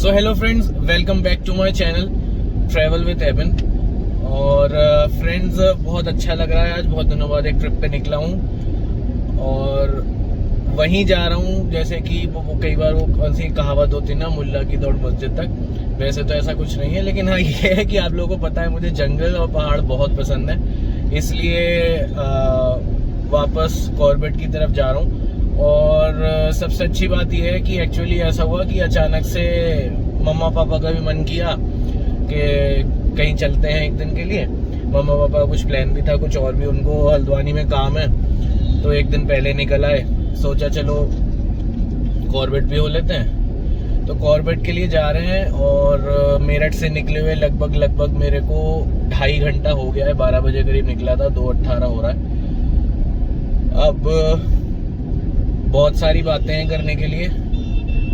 So hello friends, welcome back to my channel travel with एबन। और friends बहुत अच्छा लग रहा है, आज बहुत दिनों बाद एक ट्रिप पे निकला हूँ और वहीं जा रहा हूँ जैसे कि वो कई बार वो कौन सी कहावत होती ना, मुल्ला की दौड़ मस्जिद तक। वैसे तो ऐसा कुछ नहीं है, लेकिन हाँ ये है कि आप लोगों को पता है मुझे जंगल और पहाड़ बहुत पसंद है, इसलिए वापस कॉर्बेट की तरफ जा रहा हूँ। और सबसे अच्छी बात यह है कि एक्चुअली ऐसा हुआ कि अचानक से मम्मा पापा का भी मन किया कि कहीं चलते हैं एक दिन के लिए। मम्मा पापा का कुछ प्लान भी था, कुछ और भी उनको हल्द्वानी में काम है, तो एक दिन पहले निकल आए। सोचा चलो कॉर्बेट भी हो लेते हैं, तो कॉर्बेट के लिए जा रहे हैं। और मेरठ से निकले हुए लगभग मेरे को 2.5 घंटा हो गया है। 12 बजे करीब निकला था, 2:18 हो रहा है। अब बहुत सारी बातें हैं करने के लिए।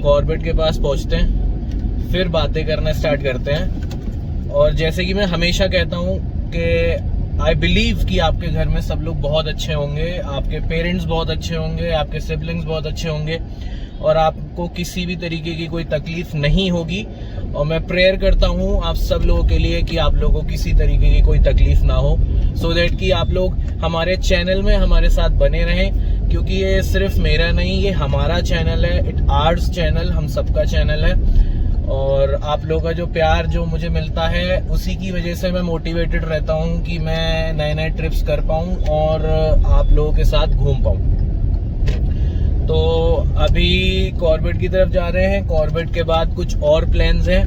कॉर्बेट के पास पहुंचते हैं, फिर बातें करना स्टार्ट करते हैं। और जैसे कि मैं हमेशा कहता हूं कि आई बिलीव कि आपके घर में सब लोग बहुत अच्छे होंगे, आपके पेरेंट्स बहुत अच्छे होंगे, आपके सिबलिंग्स बहुत अच्छे होंगे और आपको किसी भी तरीके की कोई तकलीफ नहीं होगी। और मैं प्रेयर करता हूं आप सब लोगों के लिए कि आप लोगों को किसी तरीके की कोई तकलीफ ना हो, सो दैट कि आप लोग हमारे चैनल में हमारे साथ बने रहें, क्योंकि ये सिर्फ मेरा नहीं, ये हमारा चैनल है, इट आर्ट्स चैनल, हम सबका चैनल है। और आप लोगों का जो प्यार जो मुझे मिलता है, उसी की वजह से मैं मोटिवेटेड रहता हूँ कि मैं नए नए ट्रिप्स कर पाऊँ और आप लोगों के साथ घूम पाऊँ। तो अभी कॉर्बेट की तरफ जा रहे हैं। कॉर्बेट के बाद कुछ और प्लान्स हैं,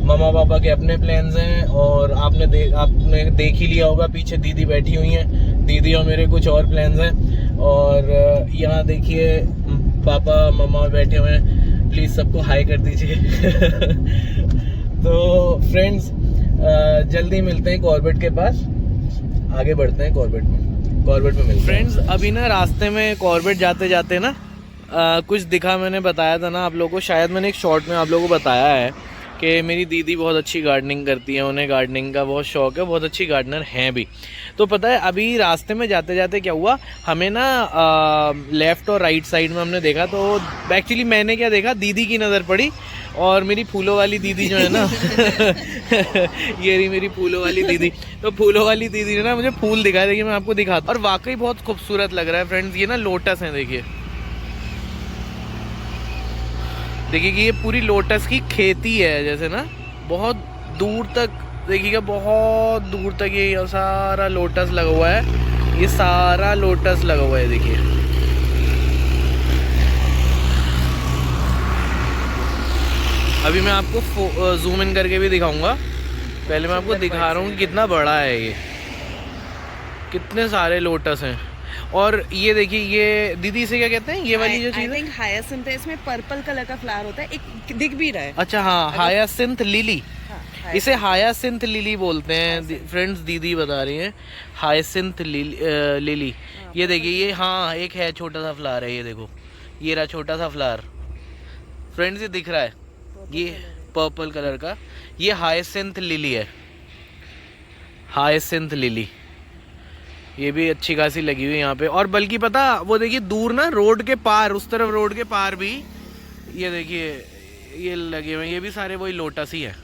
मम्मा पापा के अपने प्लान्स हैं। और आपने देख ही लिया होगा, पीछे दीदी बैठी हुई हैं, दीदी और मेरे कुछ और प्लान्स हैं। और यहाँ देखिए पापा मम्मा बैठे हुए हैं, प्लीज़ सबको हाई कर दीजिए। तो फ्रेंड्स जल्दी मिलते हैं कॉर्बेट के पास, आगे बढ़ते हैं कॉर्बेट में मिलते हैं। फ्रेंड्स अभी ना रास्ते में कॉर्बेट जाते जाते ना कुछ दिखा, मैंने बताया था ना आप लोगों को, शायद मैंने एक शॉर्ट में आप लोगों को बताया है कि मेरी दीदी बहुत अच्छी गार्डनिंग करती है, उन्हें गार्डनिंग का बहुत शौक है, बहुत अच्छी गार्डनर हैं भी। तो पता है अभी रास्ते में जाते जाते क्या हुआ, हमें ना लेफ़्ट और राइट साइड में हमने देखा, तो एक्चुअली मैंने क्या देखा, दीदी की नज़र पड़ी और मेरी फूलों वाली दीदी जो है ना ये रही मेरी फूलों वाली दीदी। तो फूलों वाली दीदी ने ना मुझे फूल दिखाया, देखिए मैं आपको दिखाता हूँ, और वाकई बहुत खूबसूरत लग रहा है फ्रेंड्स। ये ना लोटस है, देखिए देखिए कि ये पूरी लोटस की खेती है, जैसे ना बहुत दूर तक देखिएगा, बहुत दूर तक ये सारा लोटस लगा हुआ है, ये सारा लोटस लगा हुआ है, देखिए। अभी मैं आपको जूम इन करके भी दिखाऊंगा, पहले मैं आपको दिखा रहा हूँ कि कितना बड़ा है ये, कितने सारे लोटस हैं। और ये देखिए, ये दीदी इसे क्या कहते हैं, ये वाली जो चीज़ है, हायासिंथ है, इसमें पर्पल कलर का फ्लावर होता है, एक दिख भी रहा है। अच्छा हाँ, हायासिंथ लिली, इसे हायासिंथ लिली बोलते हैं फ्रेंड्स, दीदी बता रही हैं हायासिंथ लिली। ये देखिए, ये हाँ एक है, छोटा सा फ्लावर है, ये देखो, ये रहा छोटा सा फ्लावर फ्रेंड्स, ये दिख रहा है, ये पर्पल कलर का, ये हायासिंथ लिली है, हायासिंथ लिली। ये भी अच्छी खासी लगी हुई यहाँ पे। और बल्कि पता, वो देखिए दूर ना रोड के पार, उस तरफ रोड के पार भी ये देखिए ये लगे हुए, ये भी सारे वही लोटस ही है।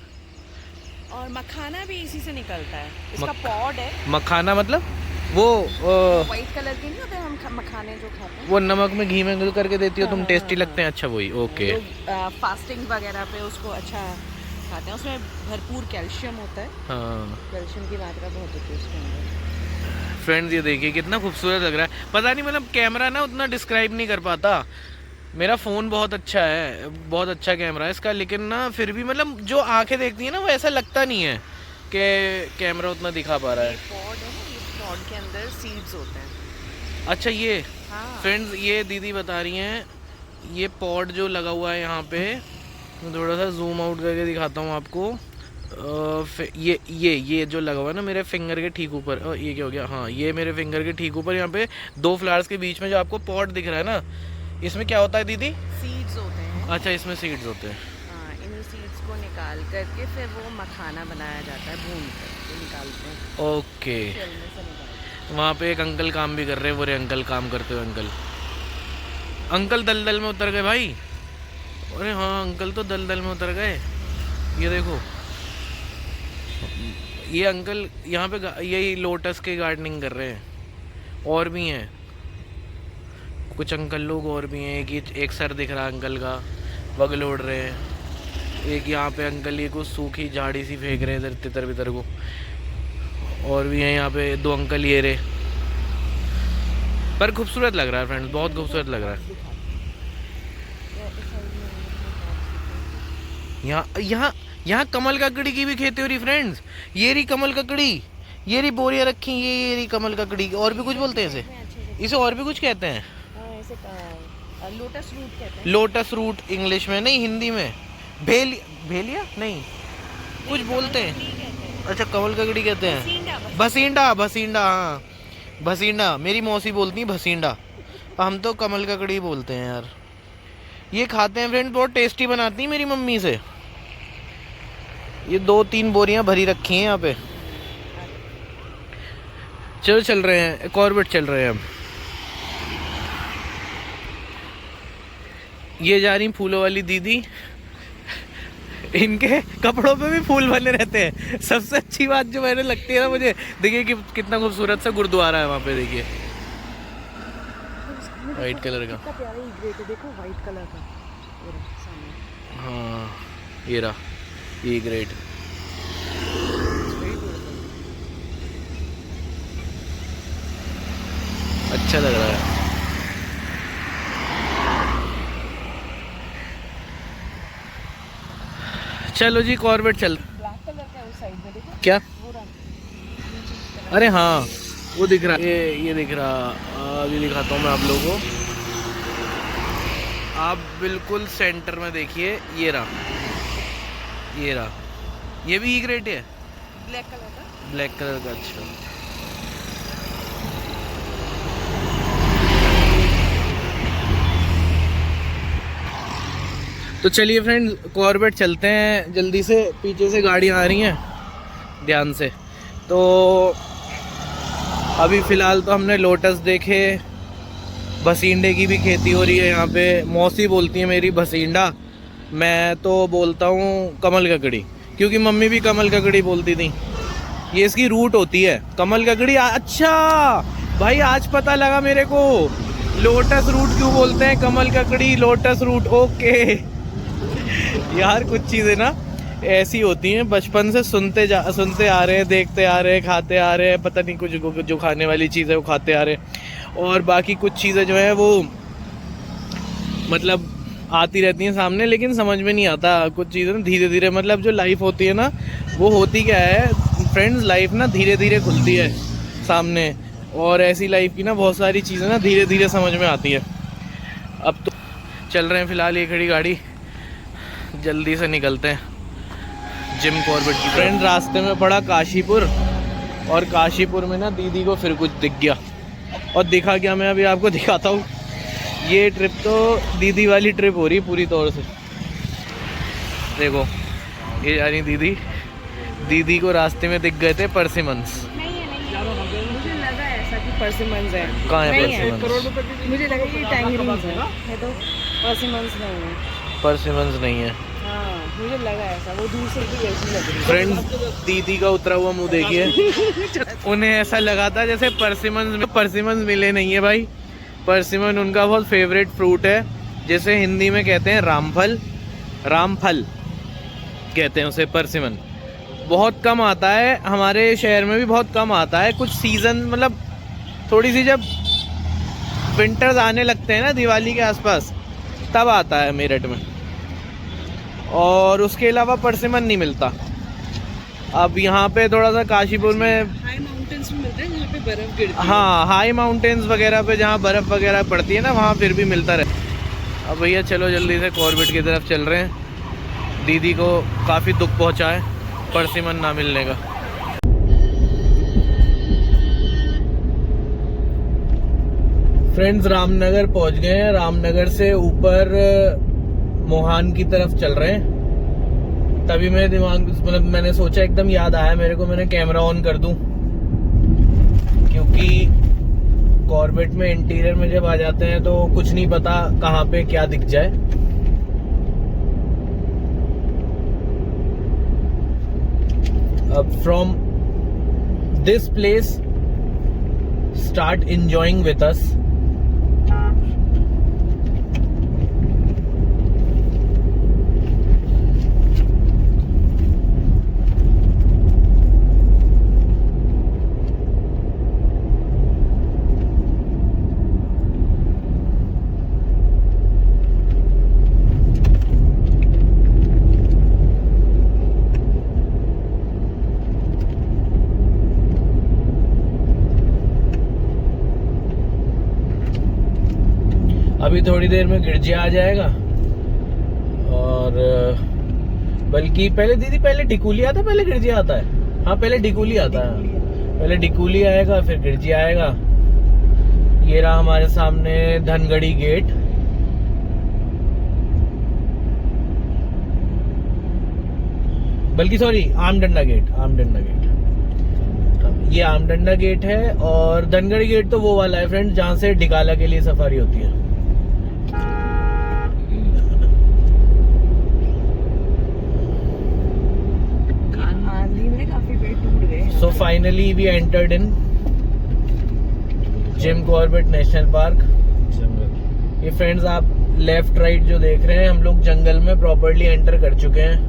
और मखाना भी इसी से निकलता है, इसका पॉड है। मखाना मतलब वो व्हाइट कलर के नहीं होते हम मखाने जो खाते हैं, वो नमक में घी में करके देती हो तुम, टेस्टी लगते हैं। अच्छा वही, ओके। फास्टिंग वगैरह पे उसको अच्छा खाते हैं, उसमें भरपूर कैल्शियम होता है। हाँ, कैल्शियम की मात्रा बहुत होती है उसके अंदर। फ्रेंड्स ये देखिए कितना खूबसूरत लग रहा है। पता नहीं मतलब कैमरा ना उतना डिस्क्राइब नहीं कर पाता, मेरा फ़ोन बहुत अच्छा है, बहुत अच्छा कैमरा है इसका, लेकिन ना फिर भी मतलब जो आंखें देखती है ना, वो ऐसा लगता नहीं है कि कैमरा उतना दिखा पा रहा है। पॉड है ना, इस पॉड के अंदर सीड्स होते हैं। अच्छा ये हाँ। फ्रेंड्स ये दीदी बता रही हैं, ये पॉड जो लगा हुआ है यहाँ पे, मैं थोड़ा सा जूम आउट करके दिखाता हूँ आपको। ये जो लगा हुआ है ना मेरे फिंगर के ठीक ऊपर, ये क्या हो गया, हाँ ये मेरे फिंगर के ठीक ऊपर, यहाँ पे 2 फ्लावर्स के बीच में जो आपको पॉट दिख रहा है ना, इसमें क्या होता है दीदी? सीड्स होते हैं। अच्छा, इसमें सीड्स होते हैं। हाँ, इन सीड्स को निकाल करके फिर वो मखाना बनाया जाता है, भून कर निकालते हैं। ओके। वहाँ पे एक अंकल काम भी कर रहे हैं, वो रे अंकल काम करते हुए अंकल दलदल में उतर गए भाई। अरे हाँ अंकल तो दलदल में उतर गए। ये देखो ये अंकल यहाँ पे यही लोटस के गार्डनिंग कर रहे हैं। और भी हैं कुछ अंकल लोग और भी हैं। एक सर दिख रहा है अंकल का, बगल उड़ रहे हैं। एक यहाँ पे अंकल ये कुछ सूखी झाड़ी सी फेंक रहे हैं इधर तितर बितर को। और भी हैं यहाँ पे 2 अंकल ये रहे। पर खूबसूरत लग रहा है फ्रेंड्स, बहुत खूबसूरत लग रहा है। यहाँ कमल ककड़ी की भी खेती हो रही फ्रेंड्स। ये रही कमल ककड़ी, ये रही बोरियां रखी, ये रही कमल ककड़ी। और भी कुछ बोलते हैं इसे और भी कुछ कहते हैं। लोटस रूट कहते हैं। लोटस रूट इंग्लिश में, नहीं हिंदी में भेलिया नहीं कुछ बोलते हैं। अच्छा कमल ककड़ी कहते हैं। भसींडा, हाँ भसींडा, मेरी मौसी बोलती है भसींडा, हम तो कमल ककड़ी बोलते हैं यार। ये खाते हैं फ्रेंड, बहुत टेस्टी बनाती है मेरी मम्मी से। ये 2-3 बोरियां भरी रखी हैं यहाँ पे। चलो चल रहे हैं, कॉर्बेट चल रहे हैं हम। ये जा रही फूलों वाली दीदी, इनके कपड़ों पे भी फूल बने रहते हैं। सबसे अच्छी बात जो मैंने लगती है ना मुझे, देखिए कि कितना खूबसूरत सा गुरुद्वारा है वहाँ पे। देखिए वाइट कलर का, कितना प्यारा ई ग्रेट है, देखो वाइट कलर का सामने। हाँ ये रहा ई ग्रेट। अच्छा लग रहा है। चलो जी कॉर्बेट चल। ब्लैक कलर का उस साइड में देखो क्या? वो अरे हाँ वो दिख रहा है, ये दिख रहा। अभी दिखाता हूँ मैं आप लोगों को। आप बिल्कुल सेंटर में देखिए, ये रहा, ये भी ई ग्रेट है, ब्लैक कलर का। ब्लैक कलर का। अच्छा तो चलिए फ्रेंड्स कॉर्बेट चलते हैं जल्दी से। पीछे से गाड़ियाँ आ रही हैं, ध्यान से। तो अभी फ़िलहाल तो हमने लोटस देखे, भसींडे की भी खेती हो रही है यहाँ पे। मौसी बोलती है मेरी भसींडा, मैं तो बोलता हूँ कमल ककड़ी, क्योंकि मम्मी भी कमल ककड़ी बोलती थी। ये इसकी रूट होती है कमल ककड़ी। अच्छा भाई आज पता लगा मेरे को, लोटस रूट क्यों बोलते हैं, कमल ककड़ी लोटस रूट। ओके यार कुछ चीज़ें ना ऐसी होती हैं, बचपन से सुनते आ रहे हैं, देखते आ रहे हैं, खाते आ रहे हैं। पता नहीं कुछ जो खाने वाली चीज़ है वो खाते आ रहे हैं, और बाकी कुछ चीज़ें जो है वो मतलब आती रहती हैं सामने, लेकिन समझ में नहीं आता। कुछ चीज़ें ना धीरे धीरे, मतलब जो लाइफ होती है ना वो होती क्या है फ्रेंड्स, लाइफ ना धीरे धीरे खुलती है सामने। और ऐसी लाइफ की ना बहुत सारी चीज़ें ना धीरे धीरे समझ में आती है। अब तो चल रहे हैं फ़िलहाल ये खड़ी गाड़ी, जल्दी से निकलते हैं जिम कॉर्बेट की। फ्रेंड रास्ते में पड़ा काशीपुर, और काशीपुर में ना दीदी को फिर कुछ दिख गया। और दिखा क्या, मैं अभी आपको दिखाता हूँ। ये ट्रिप तो दीदी वाली ट्रिप हो रही पूरी तौर से। देखो ये यानी दीदी को रास्ते में दिख गए थे परसिमन्स। मुझे लगा ऐसा कि परसिमन्स है। कहाँ है परसिमन्स? मुझे लगा ये टैंगरीन्स है तो परसिमन्स नहीं है। परसिमन्स नहीं है, हाँ मुझे लगा ऐसा, वो दूर से भी ऐसी लग रही। फ्रेंड्स दीदी का उतरा हुआ मुंह देखिए। उन्हें ऐसा लगा था जैसे परसिमन्स मिले नहीं है भाई। परसिमन उनका बहुत फेवरेट फ्रूट है, जैसे हिंदी में कहते हैं रामफल कहते हैं उसे। परसिमन बहुत कम आता है हमारे शहर में भी, बहुत कम आता है। कुछ सीज़न मतलब थोड़ी सी जब विंटर्स आने लगते हैं ना दिवाली के आसपास, तब आता है मेरठ में, और उसके अलावा परसिमन नहीं मिलता। अब यहाँ पे थोड़ा सा काशीपुर में हाई माउंटेन्स में मिलता है जहाँ पे बर्फ गिरती है। हाँ हाई माउंटेन्स वगैरह पे जहाँ बर्फ़ वगैरह पड़ती है ना, वहाँ फिर भी मिलता रहे। अब भैया चलो जल्दी से कॉर्बेट की तरफ चल रहे हैं। दीदी को काफ़ी दुख पहुँचा है परसिमन ना मिलने का। फ्रेंड्स रामनगर पहुँच गए हैं। रामनगर से ऊपर मोहान की तरफ चल रहे हैं। तभी मेरे दिमाग मतलब मैंने सोचा, एकदम याद आया मेरे को, मैंने कैमरा ऑन कर दूं, क्योंकि कॉर्बेट में इंटीरियर में जब आ जाते हैं तो कुछ नहीं पता कहाँ पे क्या दिख जाए। अब from this place start enjoying with us. अभी थोड़ी देर में गिरजिया आ जाएगा और बल्कि पहले दीदी पहले डिकुली आता है पहले गिरजिया आता है? हाँ पहले डिकुली आता है, पहले डिकुली आएगा फिर गिरजिया आएगा। ये रहा हमारे सामने धनगढ़ी गेट। बल्कि sorry Amdanda gate, Amdanda gate. ये आमडंडा गेट है और धनगढ़ी गेट तो वो वाला है फ्रेंड्स जहाँ से डिकाला के लिए सफारी होती है। So finally we entered in Jim Corbett national park. ये फ्रेंड्स आप लेफ्ट राइट जो देख रहे हैं हम लोग जंगल में प्रॉपर्ली एंटर कर चुके हैं।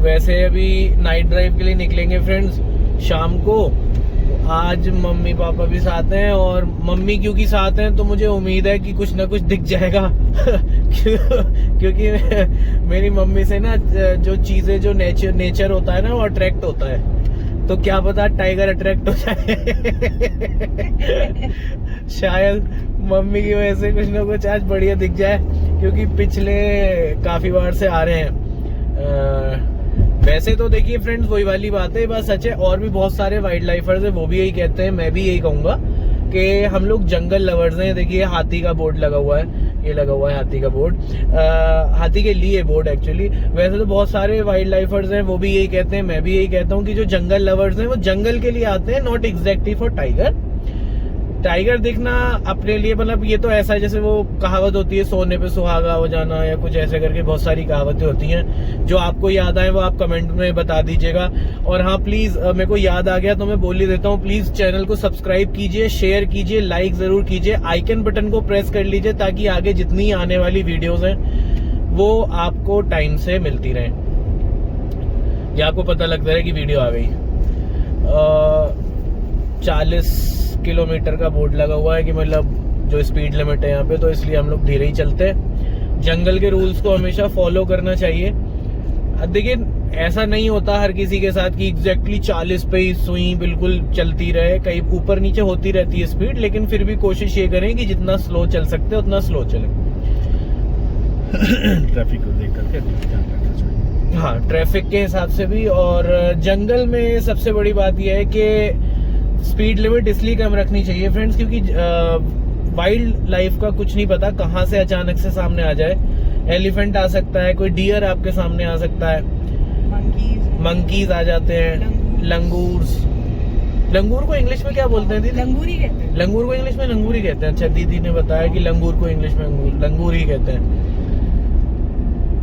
वैसे अभी नाइट ड्राइव के लिए निकलेंगे फ्रेंड्स शाम को। आज मम्मी पापा भी साथ हैं और मम्मी क्योंकि साथ हैं तो मुझे उम्मीद है कि कुछ ना कुछ दिख जाएगा क्योंकि मेरी मम्मी से ना जो चीजें जो नेचर होता है ना वो अट्रैक्ट होता है, तो क्या पता टाइगर अट्रैक्ट हो जाए शायद मम्मी की वजह से कुछ ना कुछ आज बढ़िया दिख जाए क्योंकि पिछले काफी बार से आ रहे हैं। वैसे तो देखिए फ्रेंड्स वही वाली बात है, बात सच है। और भी बहुत सारे वाइल्ड लाइफर्स हैं वो भी यही कहते हैं, मैं भी यही कहूंगा कि हम लोग जंगल लवर्स हैं। देखिए हाथी का बोर्ड लगा हुआ है, ये लगा हुआ है हाथी का बोर्ड, हाथी के लिए बोर्ड एक्चुअली। वैसे तो बहुत सारे वाइल्ड लाइफर्स हैं वो भी यही कहते हैं, मैं भी यही कहता हूँ कि जो जंगल लवर्स हैं वो जंगल के लिए आते हैं, not exactly for tiger. Tiger दिखना अपने लिए मतलब ये तो ऐसा है जैसे वो कहावत होती है सोने पे सुहागा हो जाना या कुछ ऐसे करके बहुत सारी कहावतें होती हैं। जो आपको याद आए वो आप कमेंट में बता दीजिएगा। और हाँ प्लीज मेरे को याद आ गया तो मैं बोल ही देता हूँ, प्लीज चैनल को सब्सक्राइब कीजिए, शेयर कीजिए, लाइक जरूर कीजिए, आइकन बटन को प्रेस कर लीजिए ताकि आगे जितनी आने वाली वीडियोज हैं वो आपको टाइम से मिलती रहे या आपको पता लगता है कि वीडियो आ गई। 40 किलोमीटर का बोर्ड लगा हुआ है कि मतलब जो स्पीड लिमिट है यहाँ पे, तो इसलिए हम लोग धीरे ही चलते हैं। जंगल के रूल्स को हमेशा फॉलो करना चाहिए। देखिए ऐसा नहीं होता हर किसी के साथ कि एग्जैक्टली 40 पे ही सुई बिल्कुल चलती रहे, कहीं ऊपर नीचे होती रहती है स्पीड, लेकिन फिर भी कोशिश ये करें कि जितना स्लो चल सकते हैं उतना स्लो चलें। ट्रैफिक को देख करके ध्यान रखना चाहिए। हाँ ट्रैफिक के हिसाब से भी। और जंगल में सबसे बड़ी बात यह है कि स्पीड लिमिट इसलिए कम रखनी चाहिए फ्रेंड्स क्योंकि वाइल्ड लाइफ का कुछ नहीं पता कहां से अचानक से सामने आ जाए। एलिफेंट आ सकता है, कोई डियर आपके सामने आ सकता है, मंकीज आ जाते हैं, लंगूर को इंग्लिश में क्या बोलते हैं दीदी? लंगूर ही कहते हैं। लंगूर को इंग्लिश में लंगूर ही कहते हैं। अच्छा दीदी ने बताया कि लंगूर को इंग्लिश में लंगूर ही कहते हैं।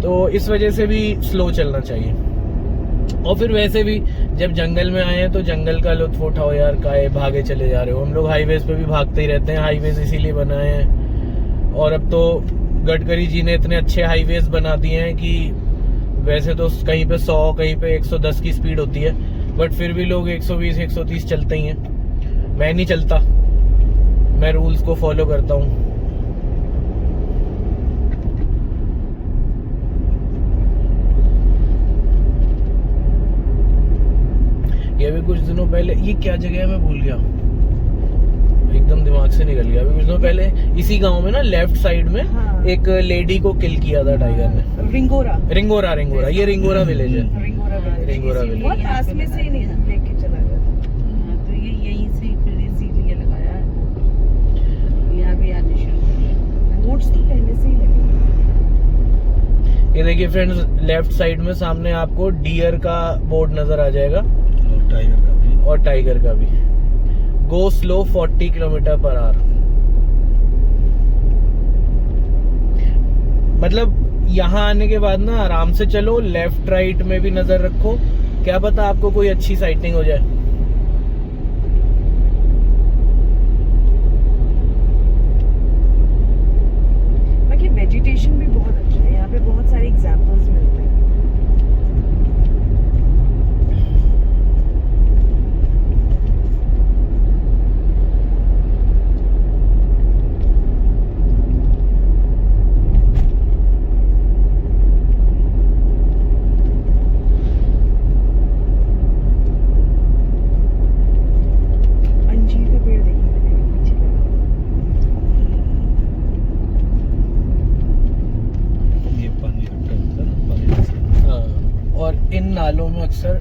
तो इस वजह से भी स्लो चलना चाहिए। और फिर वैसे भी जब जंगल में आए हैं तो जंगल का लुत्फ उठाओ यार, काहे भागे चले जा रहे हो। हम लोग हाईवेज पे भी भागते ही रहते हैं, हाईवेज इसीलिए बनाए हैं। और अब तो गडकरी जी ने इतने अच्छे हाईवेज बना दिए हैं कि वैसे तो कहीं पे 100 कहीं पे 110 की स्पीड होती है, बट फिर भी लोग 120 130 चलते ही हैं। मैं नहीं चलता, मैं रूल्स को फॉलो करता हूँ। ये भी कुछ दिनों पहले, ये क्या जगह है मैं भूल गया, एकदम दिमाग से निकल गया। अभी कुछ दिनों पहले इसी गांव में ना लेफ्ट साइड में हाँ। एक लेडी को किल किया था टाइगर ने। रिंगोरा ये रिंगोरा विलेज है। रिंगोरा विलेज बहुत पास में से नहीं लेके चला गया था। तो ये यहीं से फिर इसीलिए लगाया है, यहाँ भी आने शुरू किया। बोट्स तो पहले से ही लगे। ये देखिए फ्रेंड्स, लेफ्ट साइड में सामने आपको डियर का बोर्ड नजर आ जाएगा और टाइगर का भी। और टाइगर का भी। Go slow 40 km/h। मतलब यहाँ आने के बाद ना आराम से चलो, लेफ्ट राइट में भी नजर रखो, क्या पता आपको कोई अच्छी साइटिंग हो जाए। बाकी वेजिटेशन भी बहुत अच्छा है यहाँ पे, बहुत सारे एग्जांपल्स मिलते हैं। इन नालों में अक्सर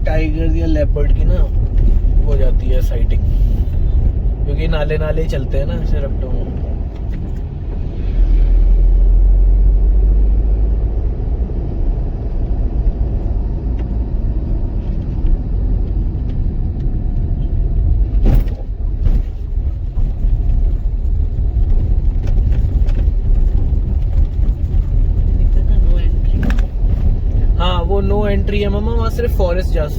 टाइगर या लेपर्ड की ना हो जाती है साइटिंग, क्योंकि नाले नाले चलते हैं ना ऐसे रपटों में। वो नो एंट्री है मामा, वहाँ सिर्फ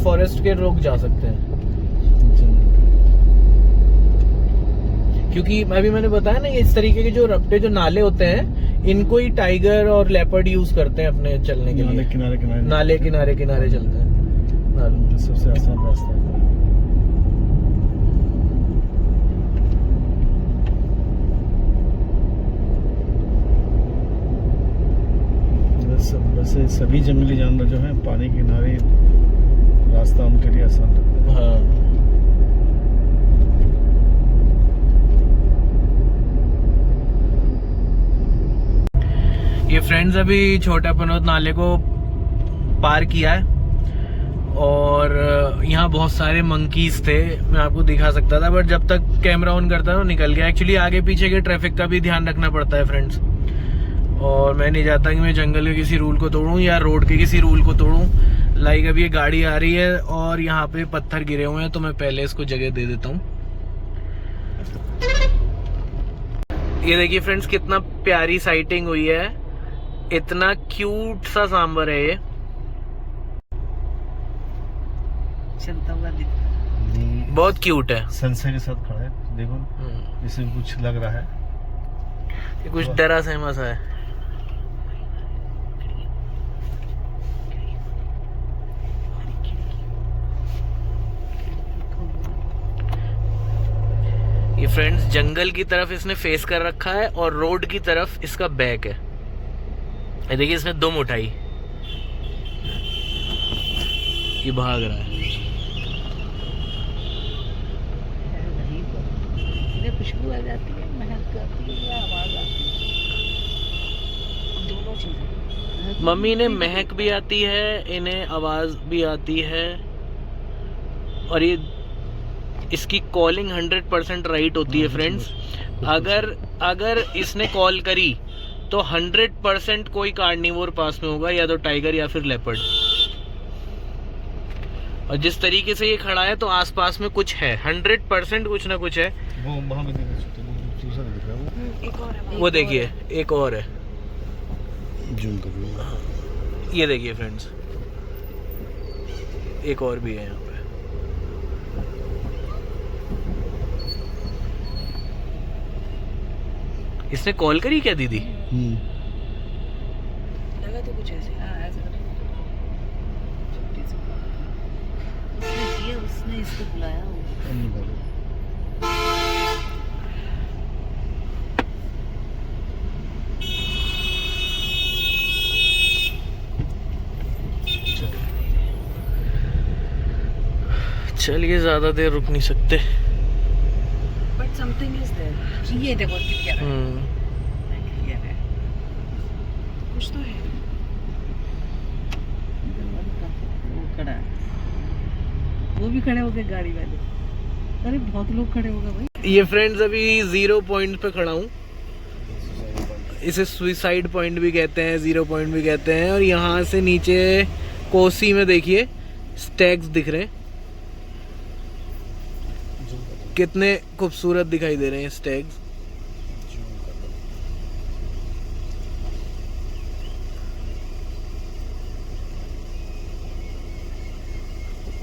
फॉरेस्ट के लोग जा सकते हैं। क्योंकि अभी मैंने बताया ना, ये इस तरीके के जो रपटे जो नाले होते हैं, इनको ही टाइगर और लेपर्ड यूज करते हैं अपने चलने के लिए। नाले किनारे चलते हैं। सबसे आसान रास्ता है। वैसे सभी जंगली जानवर जो हैं पानी के किनारे रास्ता उनके लिए आसान लगता है। हाँ। ये फ्रेंड्स अभी छोटा पनौत नाले को पार किया है और यहाँ बहुत सारे मंकीज थे, मैं आपको दिखा सकता था, बट जब तक कैमरा ऑन करता था निकल गया। एक्चुअली आगे पीछे के ट्रैफिक का भी ध्यान रखना पड़ता है फ्रेंड्स, और मैं नहीं चाहता कि मैं जंगल के किसी रूल को तोड़ूं या रोड के किसी रूल को तोड़ूं। लाइक अभी ये गाड़ी आ रही है और यहाँ पे पत्थर गिरे हुए हैं, तो मैं पहले इसको जगह दे देता हूँ। ये देखिए फ्रेंड्स, कितना प्यारी साइटिंग हुई है, इतना क्यूट सा सांबर है ये। चलता हुआ दिख, बहुत क्यूट है। सनसेट के साथ खड़ा है, देखो जैसे कुछ लग रहा है, ये कुछ डरा सहमा सा है। ये फ्रेंड्स जंगल की तरफ इसने फेस कर रखा है और रोड की तरफ इसका बैक है। ये देखिए इसने दुम उठाई, ये भाग रहा है। खुशबू आ जाती है, महक आती है या आवाज आती है, दोनों चीजें। मम्मी ने महक भी आती है, इन्हें आवाज भी आती है, और ये इसकी कॉलिंग 100% राइट होती है फ्रेंड्स। अगर इसने कॉल करी तो 100% कोई कार्निवोर पास में होगा, या तो टाइगर या फिर लेपर्ड। और जिस तरीके से ये खड़ा है तो आसपास में कुछ है, 100% कुछ ना कुछ है। वो वहाँ पे दूसरा दिख रहा है, एक और है, वो देखिए एक और है, जूम कर लूँगा। ये देखिए फ्रेंड्स, एक और भी है यहाँ पे। इसने कॉल करी क्या दीदी? लगा तो कुछ ऐसे, हाँ ऐसे उसने इसको बुलाया होगा। चलिए ज्यादा देर रुक नहीं सकते। But something is there. ये देखो क्या है, कुछ तो है। वो खड़ा है, वो भी खड़े हो गए गाड़ी वाले। अरे बहुत लोग खड़े हो गए भाई। ये फ्रेंड्स अभी 0 पॉइंट पे खड़ा हूँ। इसे सुइसाइड पॉइंट भी कहते हैं, 0 पॉइंट भी कहते हैं। और यहाँ से नीचे कोसी में देखिए स्टैग्स दिख रहे हैं, कितने खूबसूरत दिखाई दे रहे हैं स्टैग्स।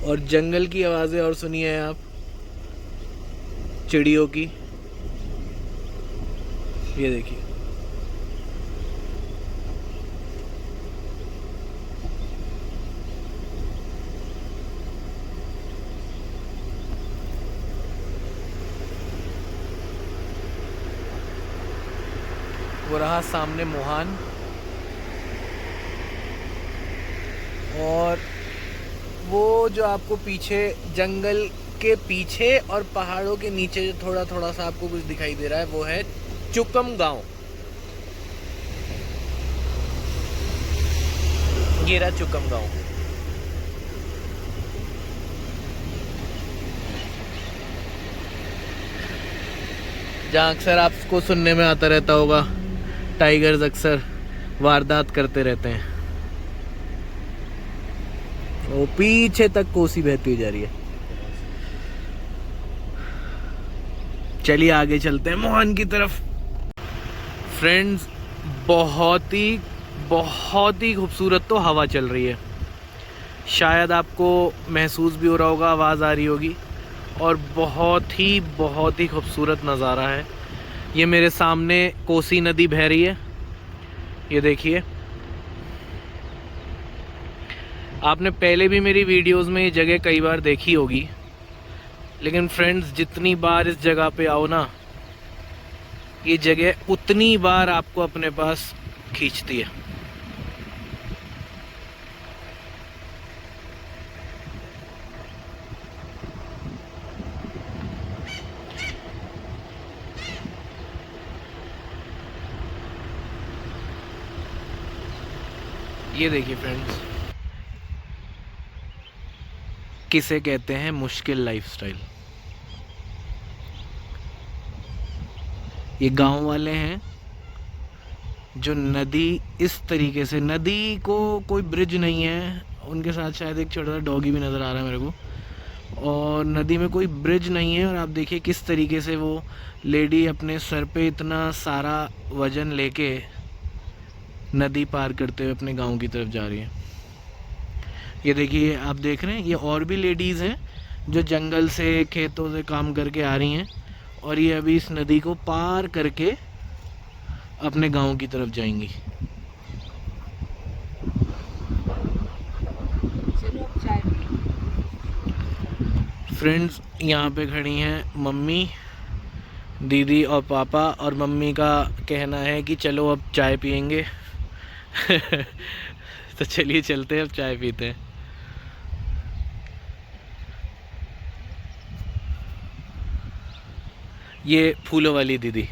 और जंगल की आवाजें और सुनिए आप, चिड़ियों की। ये देखिए, वो रहा सामने मोहान। और वो जो आपको पीछे जंगल के पीछे और पहाड़ों के नीचे जो थोड़ा थोड़ा सा आपको कुछ दिखाई दे रहा है, वो है चुकम गांव। ये रहा चुकम गांव। जहाँ अक्सर आपको सुनने में आता रहता होगा, टाइगर्स अक्सर वारदात करते रहते हैं। वो पीछे तक कोसी बहती हुई जा रही है। चलिए आगे चलते हैं मोहान की तरफ। फ्रेंड्स, बहुत ही खूबसूरत तो हवा चल रही है, शायद आपको महसूस भी हो रहा होगा, आवाज़ आ रही होगी। और बहुत ही खूबसूरत नज़ारा है। ये मेरे सामने कोसी नदी बह रही है, ये देखिए। आपने पहले भी मेरी वीडियोस में ये जगह कई बार देखी होगी, लेकिन फ्रेंड्स जितनी बार इस जगह पे आओ ना, ये जगह उतनी बार आपको अपने पास खींचती है। ये देखिए फ्रेंड्स, किसे कहते हैं मुश्किल लाइफस्टाइल। ये गांव वाले हैं जो नदी इस तरीके से, नदी को कोई ब्रिज नहीं है, उनके साथ शायद एक छोटा सा डॉगी भी नज़र आ रहा है मेरे को। और नदी में कोई ब्रिज नहीं है, और आप देखिए किस तरीके से वो लेडी अपने सर पे इतना सारा वजन लेके नदी पार करते हुए अपने गांव की तरफ जा रही है। ये देखिए, आप देख रहे हैं, ये और भी लेडीज़ हैं जो जंगल से, खेतों से काम करके आ रही हैं, और ये अभी इस नदी को पार करके अपने गांव की तरफ जाएंगी। फ्रेंड्स, यहाँ पे खड़ी हैं मम्मी, दीदी और पापा, और मम्मी का कहना है कि चलो अब चाय पियेंगे। तो चलिए चलते हैं, अब चाय पीते हैं। ये फूलों वाली दीदी।